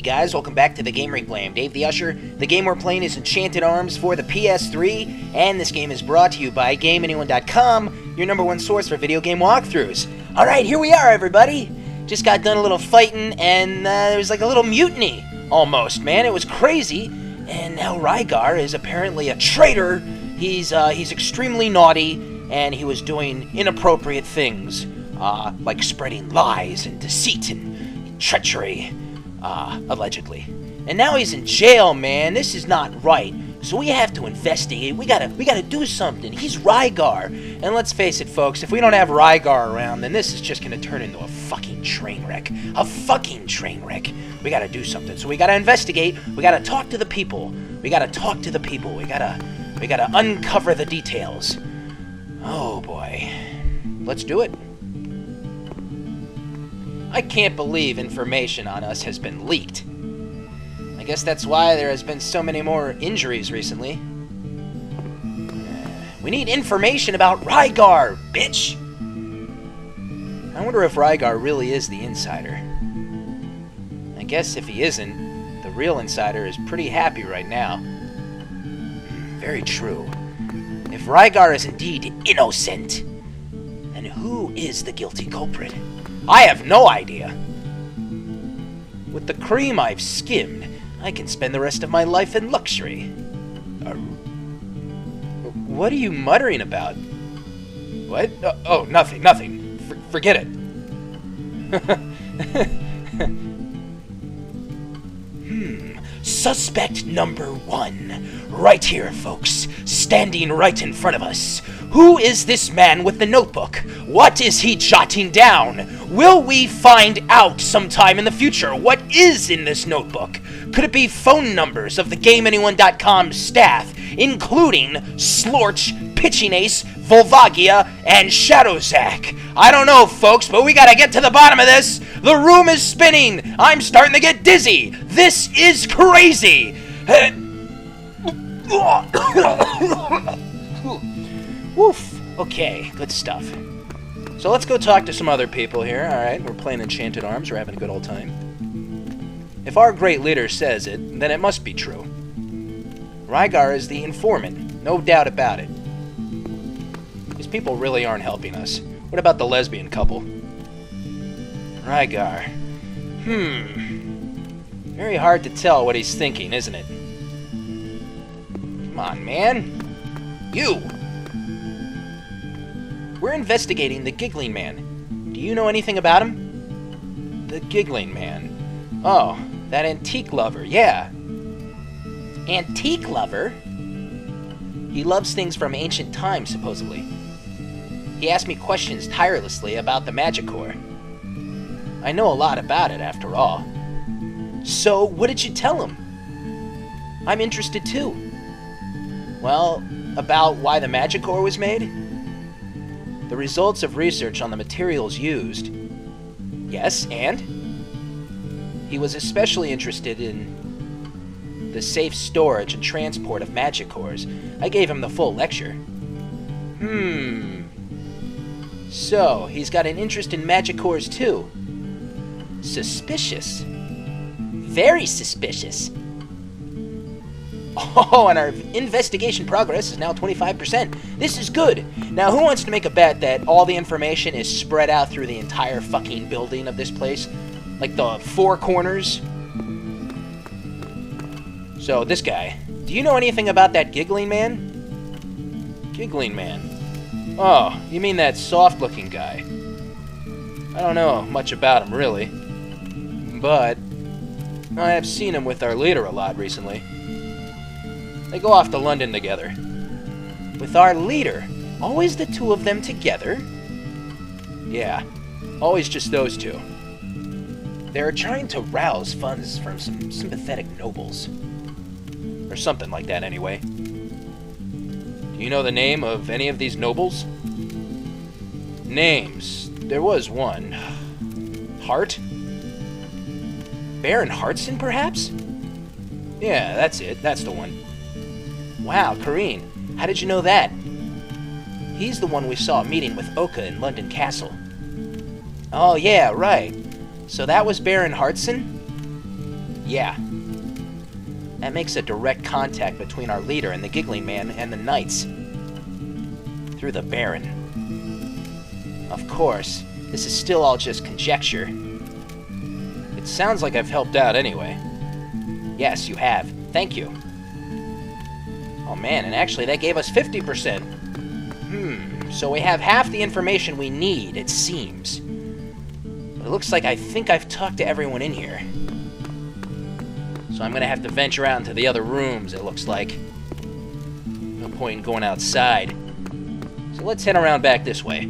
Hey guys, welcome back to the Game Replay. I'm Dave the Usher. The game we're playing is Enchanted Arms for the PS3, and this game is brought to you by GameAnyone.com, your #1 source for video game walkthroughs. Alright, here we are, everybody! Just got done a little fighting, and there was like a little mutiny, almost, man. It was crazy, and now Rygar is apparently a traitor. He's extremely naughty, and he was doing inappropriate things, like spreading lies and deceit and treachery. Allegedly. And now he's in jail, man. This is not right. So we have to investigate. We gotta do something. He's Rygar. And let's face it, folks, if we don't have Rygar around, then this is just gonna turn into a fucking train wreck. A fucking train wreck. We gotta do something. So we gotta investigate. We gotta talk to the people. We gotta uncover the details. Oh boy. Let's do it. I can't believe information on us has been leaked. I guess that's why there has been so many more injuries recently. We need information about Rygar, bitch! I wonder if Rygar really is the insider. I guess if he isn't, the real insider is pretty happy right now. Very true. If Rygar is indeed innocent, then who is the guilty culprit? I have no idea. With the cream I've skimmed, I can spend the rest of my life in luxury. What are you muttering about? What? Oh, nothing. Forget it. Suspect number 1. Right here, folks. Standing right in front of us. Who is this man with the notebook? What is he jotting down? Will we find out sometime in the future what is in this notebook? Could it be phone numbers of the GameAnyone.com staff, including Slorch, Pitching Ace, Volvagia, and Shadowzack? I don't know, folks, but we gotta get to the bottom of this. The room is spinning. I'm starting to get dizzy. This is crazy. Woof. Okay, good stuff. So let's go talk to some other people here. Alright, we're playing Enchanted Arms. We're having a good old time. If our great leader says it, then it must be true. Rygar is the informant. No doubt about it. These people really aren't helping us. What about the lesbian couple? Rygar. Very hard to tell what he's thinking, isn't it? Come on, man. You! We're investigating the Giggling Man. Do you know anything about him? The Giggling Man. Oh, that antique lover, yeah. Antique lover? He loves things from ancient times, supposedly. He asked me questions tirelessly about the magic core. I know a lot about it, after all. So, what did you tell him? I'm interested, too. Well, about why the magic core was made? The results of research on the materials used. Yes, and? He was especially interested in the safe storage and transport of magic cores. I gave him the full lecture. So, he's got an interest in magic cores too. Suspicious. Very suspicious. Oh, and our investigation progress is now 25%. This is good. Now, who wants to make a bet that all the information is spread out through the entire fucking building of this place? Like the 4 corners? So, this guy. Do you know anything about that Giggling Man? Giggling Man. Oh, you mean that soft-looking guy. I don't know much about him, really. But I have seen him with our leader a lot recently. They go off to London together. With our leader? Always the 2 of them together? Yeah, always just those 2. They're trying to rouse funds from some sympathetic nobles. Or something like that, anyway. Do you know the name of any of these nobles? Names. There was one. Hart? Baron Hartson, perhaps? Yeah, that's it. That's the one. Wow, Kareen, how did you know that? He's the one we saw meeting with Oka in London Castle. Oh, yeah, right. So that was Baron Hartson? Yeah. That makes a direct contact between our leader and the Giggling Man and the Knights. Through the Baron. Of course, this is still all just conjecture. It sounds like I've helped out anyway. Yes, you have. Thank you. Oh man, and actually that gave us 50%. So we have half the information we need, it seems. But it looks like I think I've talked to everyone in here. So I'm gonna have to venture out into the other rooms, it looks like. No point in going outside. So let's head around back this way.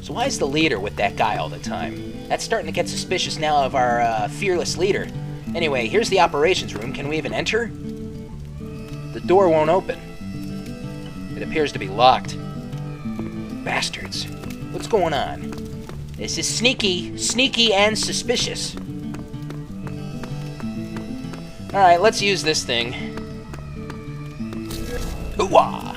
So why is the leader with that guy all the time? That's starting to get suspicious now of our fearless leader. Anyway, here's the operations room. Can we even enter? The door won't open. It appears to be locked. Bastards. What's going on? This is sneaky and suspicious. Alright, let's use this thing. Ooh-ah!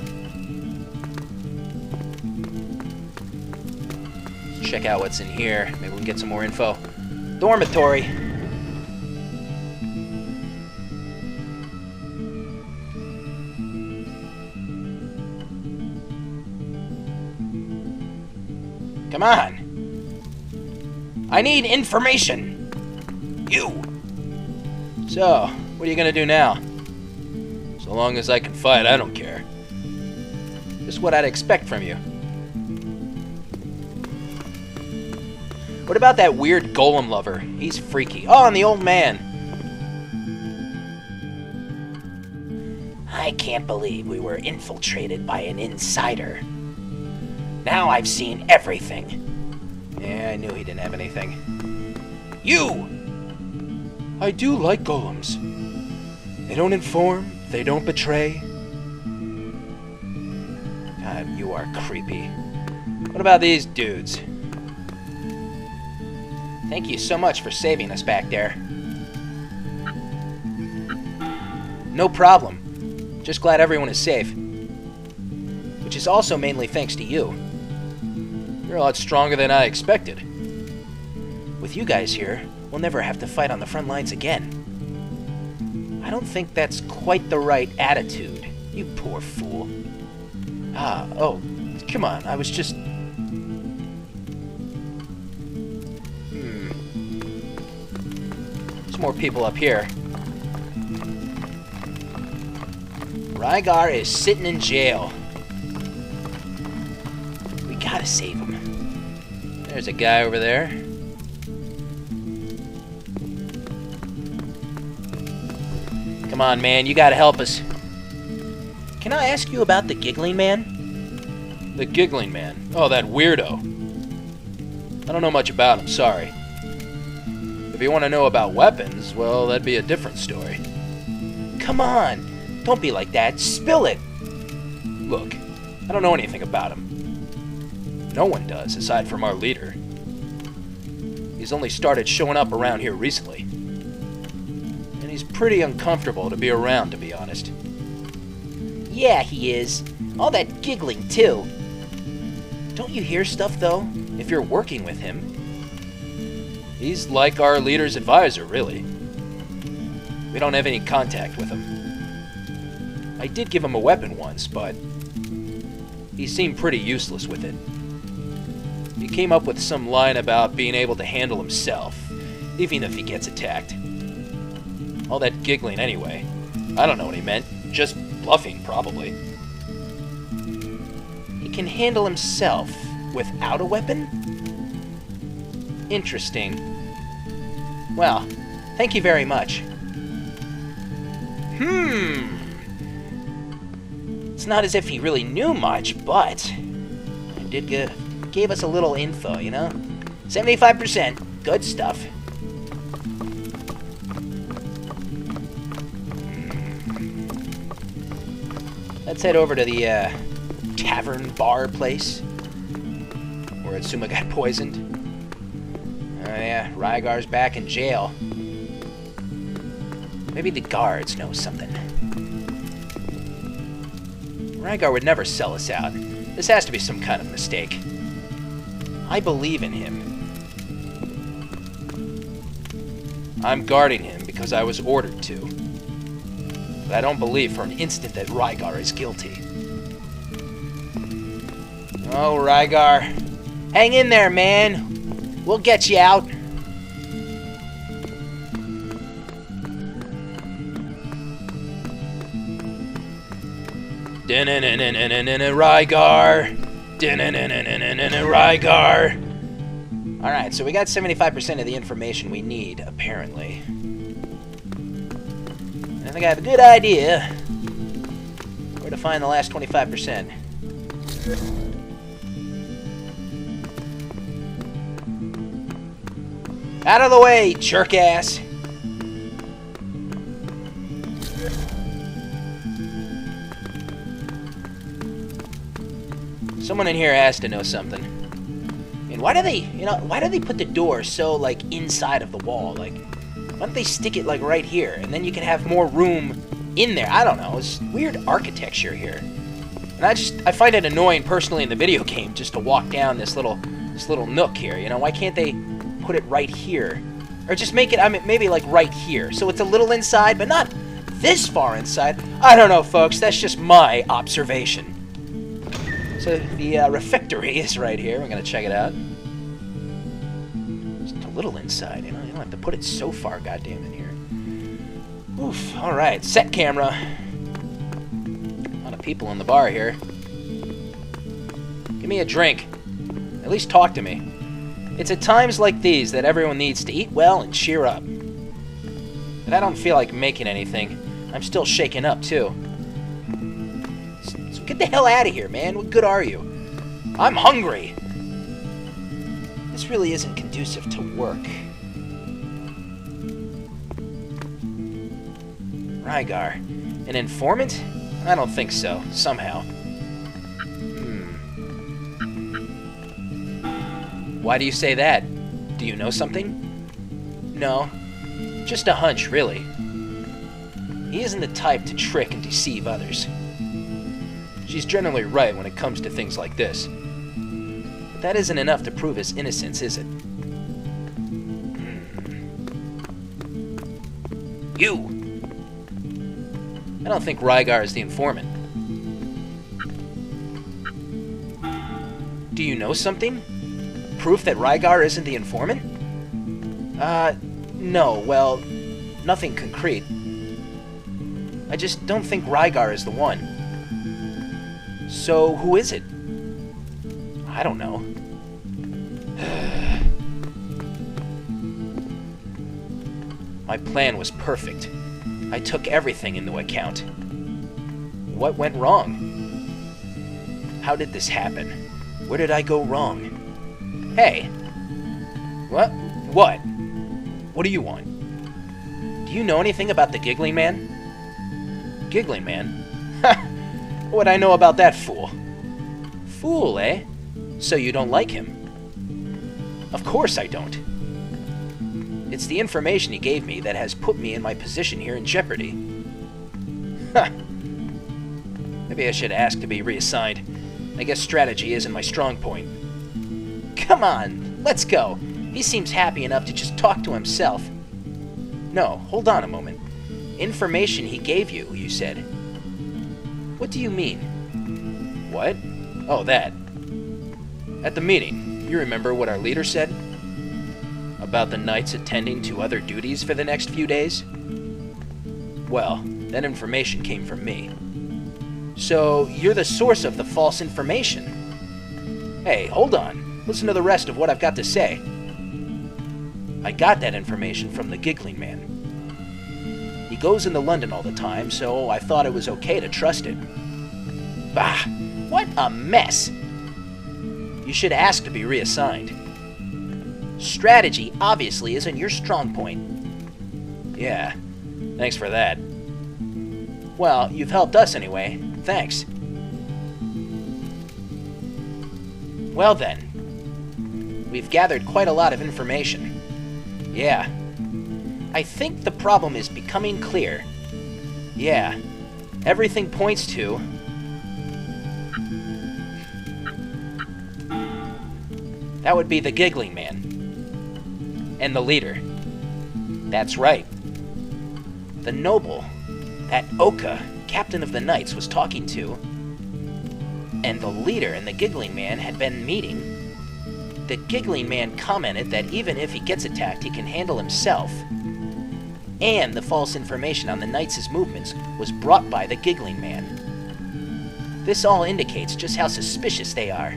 Check out what's in here. Maybe we can get some more info. Dormitory. Come on. I need information. You. So, what are you gonna do now? So long as I can fight, I don't care. Just what I'd expect from you. What about that weird golem lover? He's freaky. Oh, and the old man. I can't believe we were infiltrated by an insider. Now I've seen everything. Yeah, I knew he didn't have anything. You! I do like golems. They don't inform, they don't betray. God, you are creepy. What about these dudes? Thank you so much for saving us back there. No problem. Just glad everyone is safe. Which is also mainly thanks to you. You're a lot stronger than I expected. With you guys here, we'll never have to fight on the front lines again. I don't think that's quite the right attitude. You poor fool. Oh, come on, I was just... There's more people up here. Rygar is sitting in jail. We gotta save him. There's a guy over there. Come on, man, you gotta help us. Can I ask you about the Giggling Man? The Giggling Man? Oh, that weirdo. I don't know much about him, sorry. If you want to know about weapons, well, that'd be a different story. Come on! Don't be like that. Spill it! Look, I don't know anything about him. No one does, aside from our leader. He's only started showing up around here recently. And he's pretty uncomfortable to be around, to be honest. Yeah, he is. All that giggling, too. Don't you hear stuff, though, if you're working with him? He's like our leader's advisor, really. We don't have any contact with him. I did give him a weapon once, but he seemed pretty useless with it. He came up with some line about being able to handle himself, even if he gets attacked. All that giggling anyway. I don't know what he meant. Just bluffing, probably. He can handle himself without a weapon? Interesting. Well, thank you very much. It's not as if he really knew much, but he gave us a little info, you know? 75%. Good stuff. Let's head over to the tavern bar place where Atsuma got poisoned. Oh yeah, Rygar's back in jail. Maybe the guards know something. Rygar would never sell us out. This has to be some kind of mistake. I believe in him. I'm guarding him because I was ordered to. But I don't believe for an instant that Rygar is guilty. Oh, Rygar. Hang in there, man. We'll get you out. Rygar. Rygar. Alright, so we got 75% of the information we need, apparently. I think I have a good idea where to find the last 25%. Out of the way, jerk-ass! Someone in here has to know something. And why do they put the door so, like, inside of the wall? Like, why don't they stick it, like, right here? And then you can have more room in there. I don't know. It's weird architecture here. And I find it annoying, personally, in the video game, just to walk down this little nook here, you know? Why can't they put it right here? Or just make it, I mean, maybe, like, right here. So it's a little inside, but not this far inside. I don't know, folks. That's just my observation. So the refectory is right here. We're going to check it out. Just a little inside, you know? You don't have to put it so far, goddamn, in here. Oof. All right. Set camera. A lot of people in the bar here. Give me a drink. At least talk to me. It's at times like these that everyone needs to eat well and cheer up. But I don't feel like making anything. I'm still shaken up, too. So get the hell out of here, man. What good are you? I'm hungry. This really isn't conducive to work. Rygar. An informant? I don't think so. Somehow. Why do you say that? Do you know something? No. Just a hunch, really. He isn't the type to trick and deceive others. She's generally right when it comes to things like this. But that isn't enough to prove his innocence, is it? You! I don't think Rygar is the informant. Do you know something? Proof that Rygar isn't the informant? No, well, nothing concrete. I just don't think Rygar is the one. So, who is it? I don't know. My plan was perfect. I took everything into account. What went wrong? How did this happen? Where did I go wrong? Hey. What? What? What do you want? Do you know anything about the Giggling Man? Giggling Man? Ha! What would I know about that fool? Fool, eh? So you don't like him? Of course I don't. It's the information he gave me that has put me in my position here in jeopardy. Ha! Maybe I should ask to be reassigned. I guess strategy isn't my strong point. Come on, let's go. He seems happy enough to just talk to himself. No, hold on a moment. Information he gave you, you said. What do you mean? What? Oh, that. At the meeting, you remember what our leader said? About the knights attending to other duties for the next few days? Well, that information came from me. So, you're the source of the false information. Hey, hold on. Listen to the rest of what I've got to say. I got that information from the Giggling Man. He goes into London all the time, so I thought it was okay to trust it. Bah! What a mess! You should ask to be reassigned. Strategy obviously isn't your strong point. Yeah, thanks for that. Well, you've helped us anyway. Thanks. Well then. We've gathered quite a lot of information. Yeah. I think the problem is becoming clear. Yeah. Everything points to... That would be the Giggling Man. And the leader. That's right. The noble that Oka, captain of the knights, was talking to, and the leader and the Giggling Man had been meeting. The Giggling Man commented that even if he gets attacked, he can handle himself. And the false information on the knights' movements was brought by the Giggling Man. This all indicates just how suspicious they are.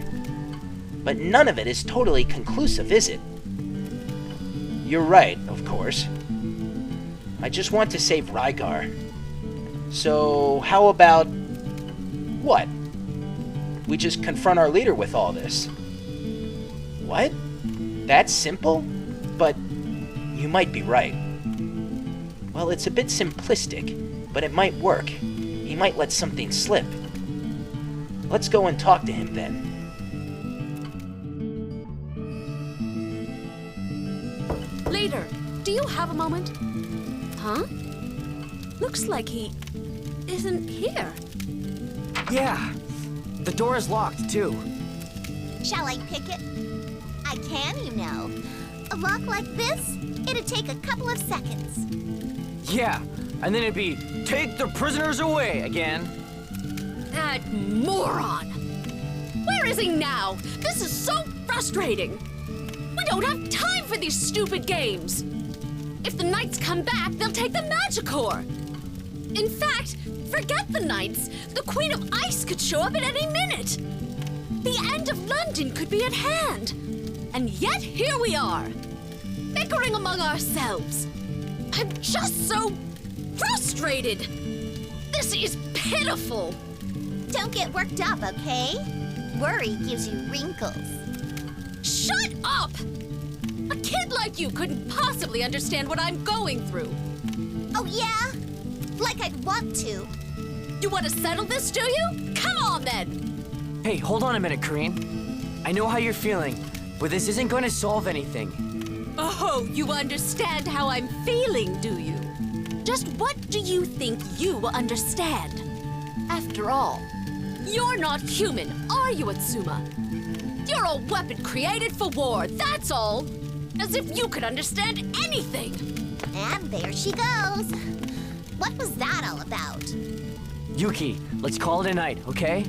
But none of it is totally conclusive, is it? You're right, of course. I just want to save Rygar. So, how about... what? We just confront our leader with all this. What? That simple? But you might be right. Well, it's a bit simplistic, but it might work. He might let something slip. Let's go and talk to him then. Leader, do you have a moment? Huh? Looks like he isn't here. Yeah, the door is locked too. Shall I pick it? I can, you know. A lock like this, it'd take a couple of seconds. Yeah, and then it'd be, take the prisoners away again. That moron! Where is he now? This is so frustrating. We don't have time for these stupid games. If the knights come back, they'll take the Magicore. In fact, forget the knights. The Queen of Ice could show up at any minute. The end of London could be at hand. And yet here we are, bickering among ourselves. I'm just so frustrated. This is pitiful. Don't get worked up, okay? Worry gives you wrinkles. Shut up! A kid like you couldn't possibly understand what I'm going through. Oh, yeah? Like I'd want to. You want to settle this, do you? Come on, then! Hey, hold on a minute, Kareen. I know how you're feeling, but this isn't going to solve anything. Oh, you understand how I'm feeling, do you? Just what do you think you understand? After all, you're not human, are you, Atsuma? You're a weapon created for war, that's all. As if you could understand anything. And there she goes. What was that all about? Yuki, let's call it a night, okay?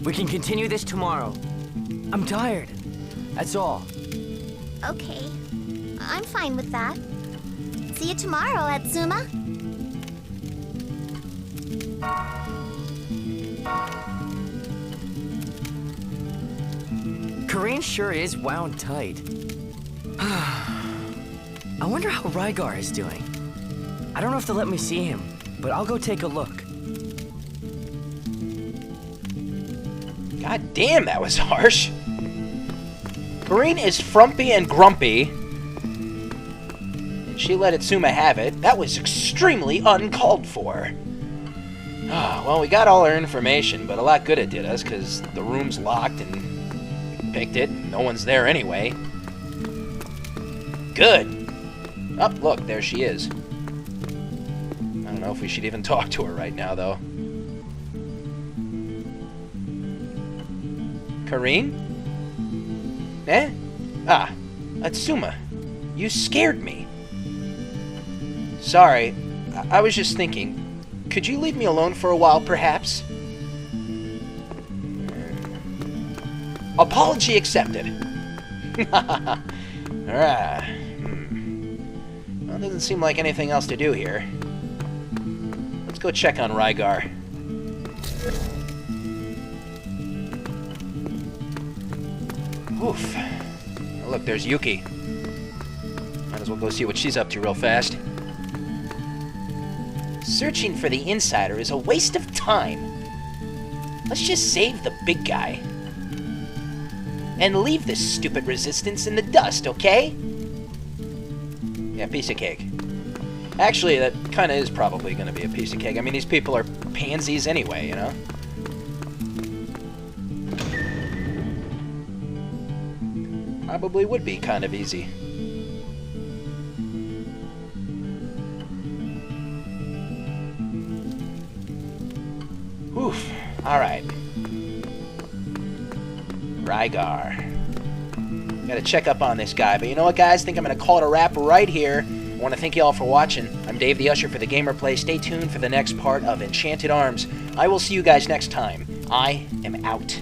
We can continue this tomorrow. I'm tired. That's all. Okay. I'm fine with that. See you tomorrow, Atsuma. Kareen sure is wound tight. I wonder how Rygar is doing. I don't know if they'll let me see him, but I'll go take a look. God damn, that was harsh. Kareen is frumpy and grumpy. And she let Atsuma have it. That was extremely uncalled for. Oh, well, we got all our information, but a lot good it did us, because the room's locked and we picked it. And no one's there anyway. Good. Oh, look, there she is. I don't know if we should even talk to her right now, though. Kareen? Eh? Ah, Atsuma. You scared me. Sorry, I was just thinking. Could you leave me alone for a while, perhaps? Apology accepted. Alright. Well, doesn't seem like anything else to do here. Let's go check on Rygar. Oof. Oh, look, there's Yuki. Might as well go see what she's up to real fast. Searching for the insider is a waste of time. Let's just save the big guy. And leave this stupid resistance in the dust, okay? Yeah, piece of cake. Actually, that kind of is probably going to be a piece of cake. I mean, these people are pansies anyway, you know? Probably would be kind of easy. Oof. Alright. Rygar. Gotta check up on this guy. But you know what, guys? I think I'm gonna call it a wrap right here. I want to thank you all for watching. I'm Dave the Usher for The Gamer Play. Stay tuned for the next part of Enchanted Arms. I will see you guys next time. I am out.